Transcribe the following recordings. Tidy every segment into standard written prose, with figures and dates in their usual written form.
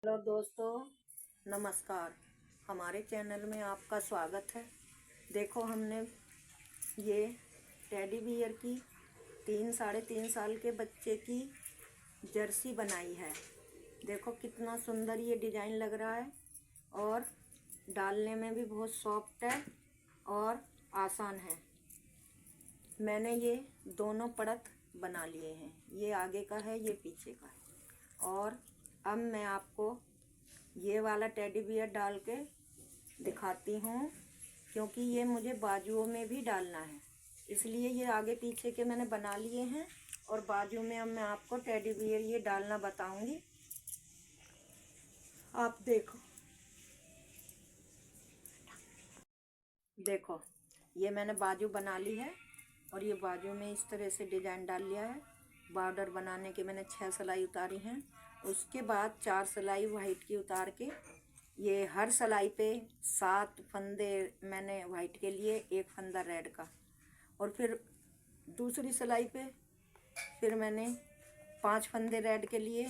Hello दोस्तों, नमस्कार। हमारे चैनल में आपका स्वागत है। देखो, हमने ये टेडी बियर की 3 साढ़े 3 साल के बच्चे की जर्सी बनाई है। देखो कितना सुंदर ये डिज़ाइन लग रहा है और डालने में भी बहुत सॉफ्ट है और आसान है। मैंने ये दोनों परत बना लिए हैं, ये आगे का है, ये पीछे का है। और अब मैं आपको ये वाला टेडी बियर डाल के दिखाती हूँ, क्योंकि ये मुझे बाजुओं में भी डालना है, इसलिए ये आगे पीछे के मैंने बना लिए हैं। और बाजू में अब मैं आपको टेडी बियर ये डालना बताऊंगी। आप देखो, ये मैंने बाजू बना ली है और ये बाजू में इस तरह से डिजाइन डाल लिया है। बॉर्डर बनाने के मैंने 6 सिलाई उतारी हैं। उसके बाद 4 सिलाई वाइट की उतार के ये हर सिलाई पे 7 फंदे मैंने वाइट के लिए, 1 फंदा रेड का। और फिर दूसरी सिलाई पे फिर मैंने 5 फंदे रेड के लिए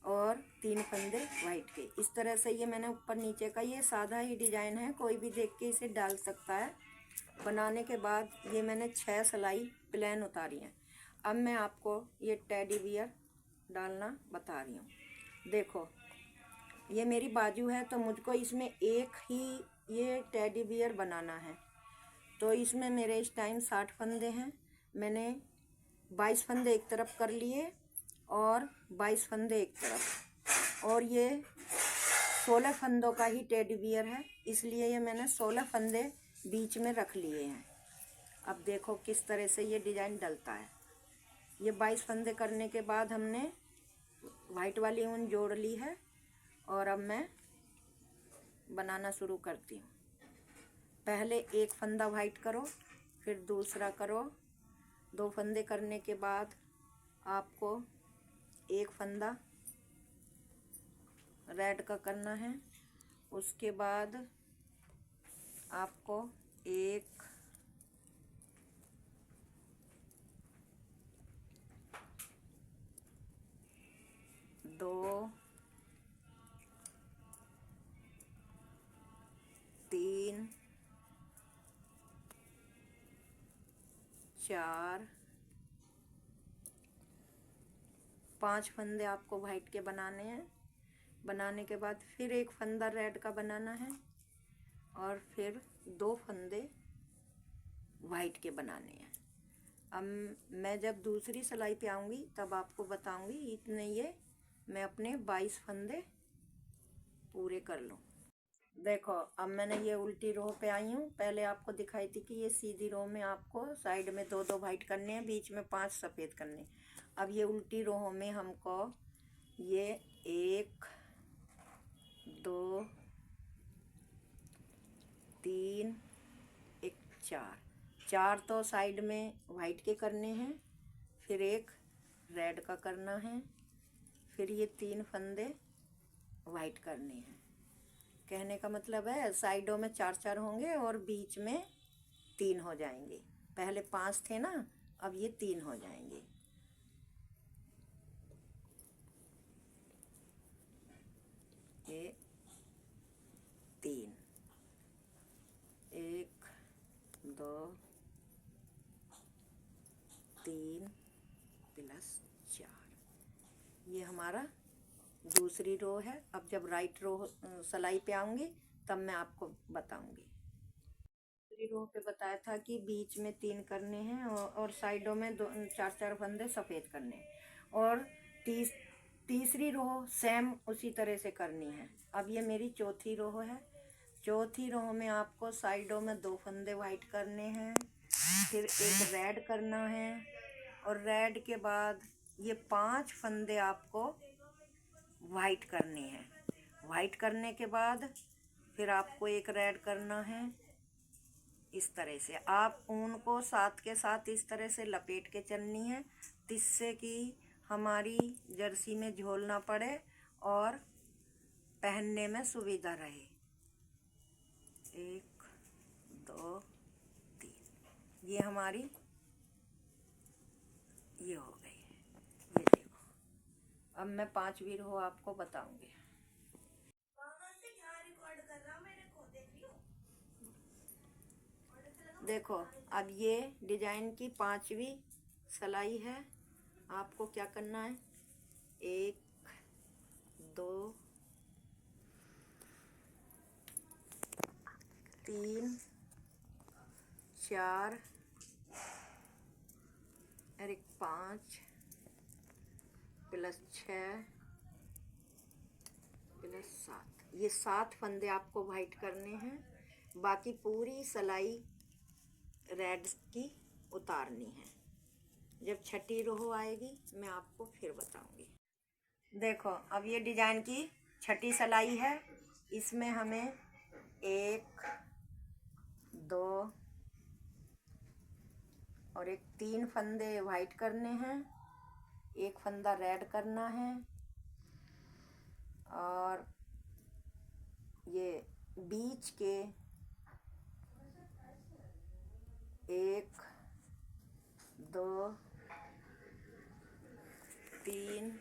और 3 फंदे वाइट के। इस तरह से ये मैंने ऊपर नीचे का, ये सादा ही डिजाइन है, कोई भी देख के इसे डाल सकता है। बनाने के बाद ये मैंने 6 सिलाई प्लेन उतारी हैं। अब मैं आपको ये टेडी बियर डालना बता रही हूँ। देखो, ये मेरी बाजू है, तो मुझको इसमें एक ही ये टेडी बियर बनाना है। तो इसमें मेरे इस टाइम 60 फंदे हैं। मैंने 22 फंदे एक तरफ कर लिए और 22 फंदे एक तरफ, और ये 16 फंदों का ही टेडी बियर है, इसलिए ये मैंने 16 फंदे बीच में रख लिए हैं। अब देखो किस तरह से ये डिजाइन डलता है। ये 22 फंदे करने के बाद हमने वाइट वाली ऊन जोड़ ली है और अब मैं बनाना शुरू करती हूँ। पहले एक फंदा वाइट करो, फिर दूसरा करो। 2 फंदे करने के बाद आपको एक फंदा रेड का करना है। उसके बाद आपको 1 2 3 4 5 फंदे आपको वाइट के बनाने हैं। बनाने के बाद फिर एक फंदा रेड का बनाना है और फिर 2 फंदे वाइट के बनाने हैं। अब मैं जब दूसरी सिलाई पे आऊँगी तब आपको बताऊँगी। इतने ये मैं अपने 22 फंदे पूरे कर लूँ। देखो, अब मैंने ये उल्टी रो पे आई हूँ। पहले आपको दिखाई थी कि ये सीधी रो में आपको साइड में 2 2 वाइट करने हैं, बीच में 5 सफ़ेद करने। अब ये उल्टी रो में हमको ये 1 2 3 1 4 तो साइड में वाइट के करने हैं, फिर एक रेड का करना है, फिर ये 3 फंदे वाइट करने हैं। कहने का मतलब है साइडों में 4 4 होंगे और बीच में 3 हो जाएंगे। पहले 5 थे ना, अब ये 3 हो जाएंगे। ये 3, 1 2 3 प्लस 4, ये हमारा दूसरी रो है। अब जब राइट रो सिलाई पे आऊँगी तब मैं आपको बताऊँगी। दूसरी रो पे बताया था कि बीच में 3 करने हैं और साइडों में 4 4 फंदे सफ़ेद करने हैं। और तीसरी रो सेम उसी तरह से करनी है। अब ये मेरी चौथी रो है। चौथी रो में आपको साइडों में 2 फंदे वाइट करने हैं, फिर एक रेड करना है, और रेड के बाद ये 5 फंदे आपको वाइट करने हैं। वाइट करने के बाद फिर आपको एक रेड करना है। इस तरह से आप ऊन को साथ के साथ इस तरह से लपेट के चलनी है, जिससे कि हमारी जर्सी में झोल ना पड़े और पहनने में सुविधा रहे। 1 2 3, ये हमारी ये हो गई। ये देखो, अब मैं 5वीं रो आपको बताऊंगी। देखो अब ये डिजाइन की 5वीं सिलाई है। आपको क्या करना है, 1 2 3 4 और एक 5 + 6 + 7, ये 7 फंदे आपको वाइट करने हैं। बाकी पूरी सिलाई रेड की उतारनी है। जब छठी रो आएगी मैं आपको फिर बताऊंगी। देखो अब ये डिजाइन की छठी सिलाई है। इसमें हमें 1 2 और एक 3 फंदे वाइट करने हैं, एक फंदा रेड करना है, और ये बीच के 1 2 3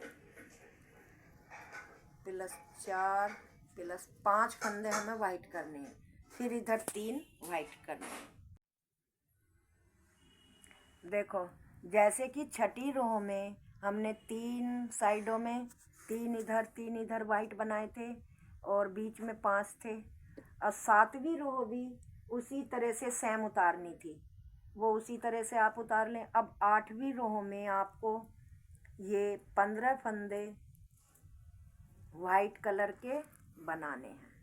+ 4 + 5 फंदे हमें वाइट करने हैं। फिर इधर 3 वाइट करने हैं। देखो जैसे कि छठी रो में हमने 3 साइडों में 3 इधर वाइट बनाए थे और बीच में 5 थे। और 7वीं रो भी उसी तरह से सेम उतारनी थी, वो उसी तरह से आप उतार लें। अब 8वीं रो में आपको ये 15 फंदे वाइट कलर के बनाने हैं।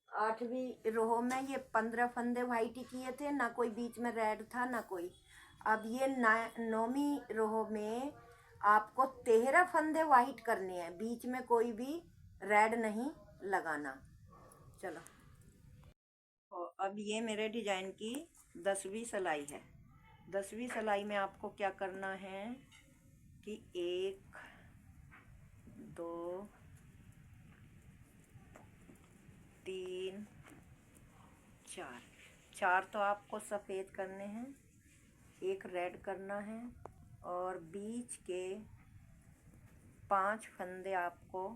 8वीं रो में ये 15 फंदे वाइट ही किए थे, ना कोई बीच में रेड था ना कोई। अब ये 9वीं रो में आपको 13 फंदे वाइट करने हैं, बीच में कोई भी रेड नहीं लगाना। चलो और अब ये मेरे डिजाइन की 10वीं सिलाई है। 10वीं सिलाई में आपको क्या करना है कि 1 2 3 4 तो आपको सफ़ेद करने हैं, एक रेड करना है, और बीच के 5 फंदे आपको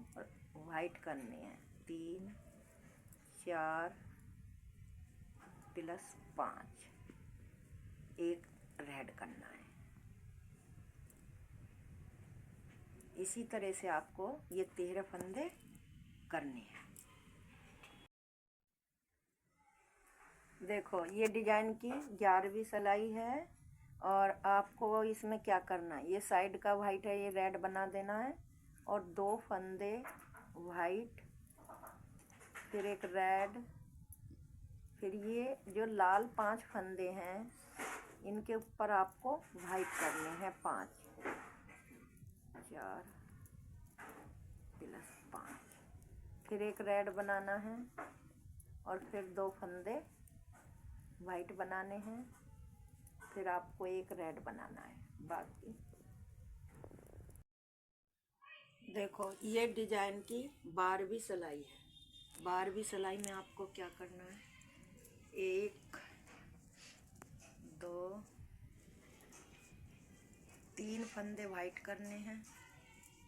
वाइट करने हैं। 3 4 + 5, एक रेड करना है। इसी तरह से आपको ये 13 फंदे करने हैं। देखो ये डिजाइन की 11वीं सिलाई है। और आपको इसमें क्या करना है, ये साइड का वाइट है, ये रेड बना देना है, और 2 फंदे वाइट, फिर एक रेड, फिर ये जो लाल 5 फंदे हैं इनके ऊपर आपको वाइट करने हैं 5 4 + 5, फिर एक रेड बनाना है, और फिर 2 फंदे वाइट बनाने हैं, फिर आपको एक रेड बनाना है। बाकी देखो ये डिजाइन की 12वीं सिलाई है। 12वीं सिलाई में आपको क्या करना है, 1 2 3 फंदे वाइट करने हैं,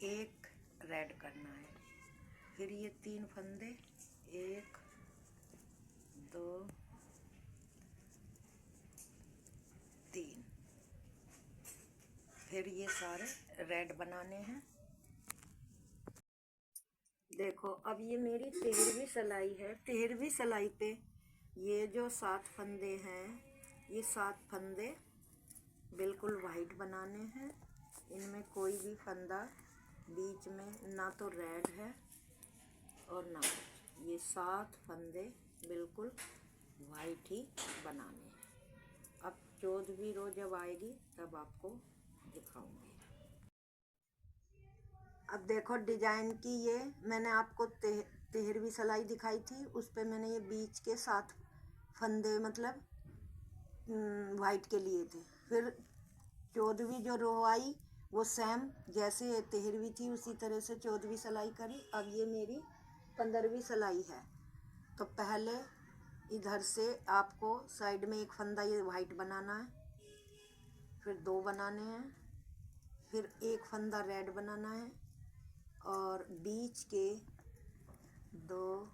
एक रेड करना है, फिर ये 3 फंदे 1 2 3, फिर ये सारे रेड बनाने हैं। देखो अब ये मेरी 13वीं सिलाई है। 13वीं सिलाई पे ये जो 7 फंदे हैं, ये 7 फंदे बिल्कुल वाइट बनाने हैं। इनमें कोई भी फंदा बीच में ना तो रेड है और ना कुछ, ये 7 फंदे बिल्कुल वाइट ही बनाने हैं। अब 14वीं रो जब आएगी तब आपको दिखाऊंगी। अब देखो डिजाइन की ये मैंने आपको 13वीं सिलाई दिखाई थी, उस पे मैंने ये बीच के 7 फंदे मतलब वाइट के लिए थे। फिर 14वीं जो रो आई वो सेम जैसे 13वीं थी उसी तरह से 14वीं सिलाई करी। अब ये मेरी 15वीं सिलाई है। तो पहले इधर से आपको साइड में एक फंदा ये वाइट बनाना है, फिर 2 बनाने हैं, फिर एक फंदा रेड बनाना है, और बीच के 2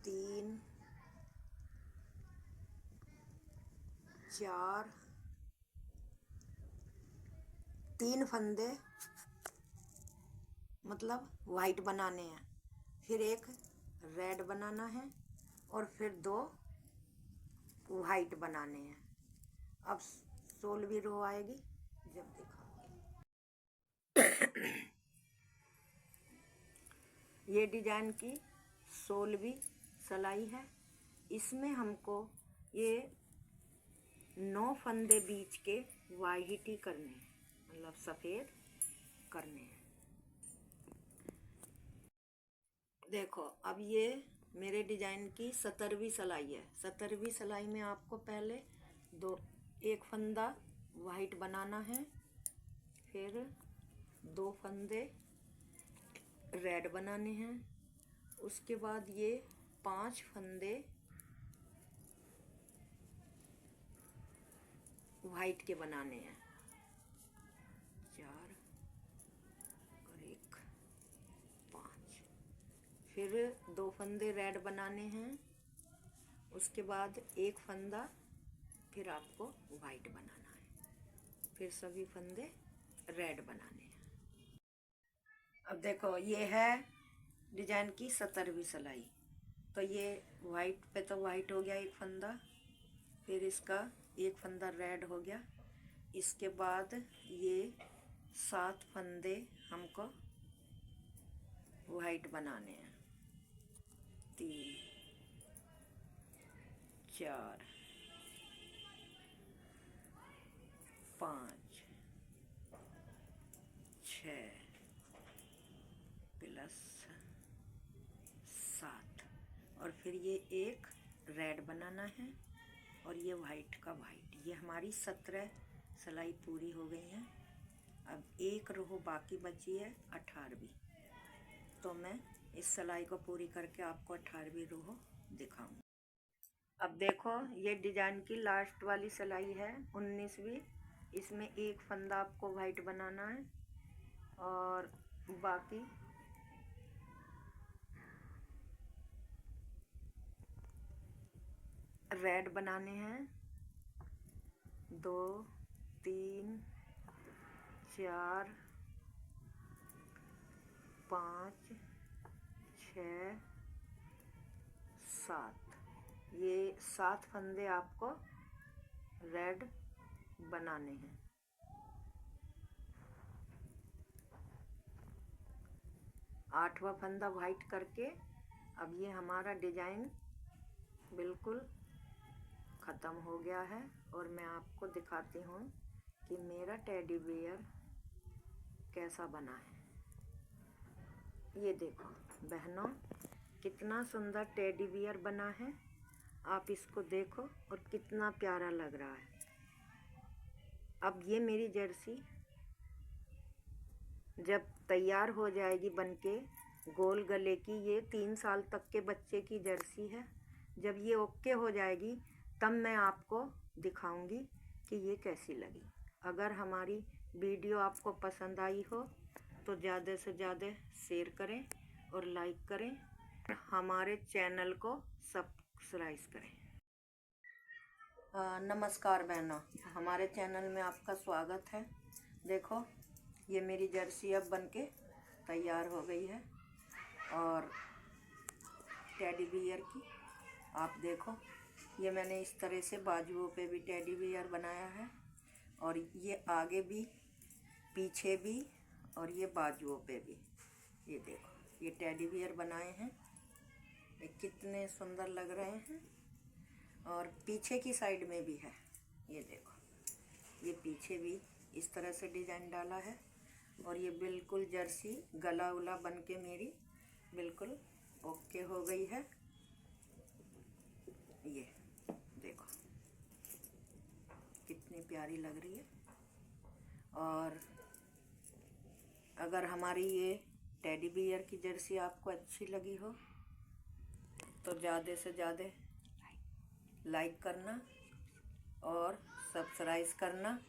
3 4 3 फंदे मतलब वाइट बनाने हैं, फिर एक रेड बनाना है और फिर 2 वाइट बनाने हैं। अब 16वीं रो आएगी जब दिखाऊंगी। ये डिजाइन की 16वीं सिलाई है। इसमें हमको ये 9 फंदे बीच के वाइट ही करने हैं, मतलब सफ़ेद करने हैं। देखो अब ये मेरे डिजाइन की 17वीं सिलाई है। 17वीं सिलाई में आपको पहले एक फंदा वाइट बनाना है, फिर 2 फंदे रेड बनाने हैं, उसके बाद ये 5 फंदे वाइट के बनाने हैं, 4 और 1 5, फिर 2 फंदे रेड बनाने हैं, उसके बाद एक फंदा फिर आपको वाइट बनाना है, फिर सभी फंदे रेड बनाने हैं। अब देखो ये है डिजाइन की 17वीं सिलाई। तो ये वाइट पे तो वाइट हो गया एक फंदा, फिर इसका एक फंदा रेड हो गया। इसके बाद ये 7 फंदे हमको वाइट बनाने हैं, 3 4 5 6 प्लस 7, और फिर ये एक रेड बनाना है और ये वाइट का वाइट। ये हमारी 17 सिलाई पूरी हो गई है। अब एक रो बाकी बची है 18वीं। तो मैं इस सिलाई को पूरी करके आपको 18वीं रो दिखाऊंगी। अब देखो ये डिजाइन की लास्ट वाली सिलाई है 19वीं। इसमें एक फंदा आपको वाइट बनाना है और बाकी रेड बनाने हैं, 2 3 4 5 6 7। ये 7 फंदे आपको रेड बनाने हैं। आठवां फंदा वाइट करके अब ये हमारा डिजाइन बिल्कुल ख़त्म हो गया है। और मैं आपको दिखाती हूँ कि मेरा टेडी बियर कैसा बना है। ये देखो बहनों, कितना सुंदर टेडी बियर बना है। आप इसको देखो और कितना प्यारा लग रहा है। अब ये मेरी जर्सी जब तैयार हो जाएगी बनके गोल गले की, ये 3 साल तक के बच्चे की जर्सी है। जब ये ओके हो जाएगी तब मैं आपको दिखाऊंगी कि ये कैसी लगी। अगर हमारी वीडियो आपको पसंद आई हो तो ज़्यादा से ज़्यादा शेयर करें और लाइक करें, हमारे चैनल को सब्सक्राइब करें। नमस्कार बहनों, हमारे चैनल में आपका स्वागत है। देखो ये मेरी जर्सी अब बनके तैयार हो गई है और टेडी बियर की आप देखो, ये मैंने इस तरह से बाजुओं पे भी टेडी बियर बनाया है और ये आगे भी पीछे भी और ये बाजुओं पे भी। ये देखो ये टेडी बियर बनाए हैं, ये कितने सुंदर लग रहे हैं। और पीछे की साइड में भी है, ये देखो ये पीछे भी इस तरह से डिजाइन डाला है। और ये बिल्कुल जर्सी गला उला बन के मेरी बिल्कुल ओके हो गई है। ये देखो कितनी प्यारी लग रही है। और अगर हमारी ये टेडी बियर की जर्सी आपको अच्छी लगी हो तो ज़्यादा से ज़्यादा लाइक करना और सब्सक्राइब करना।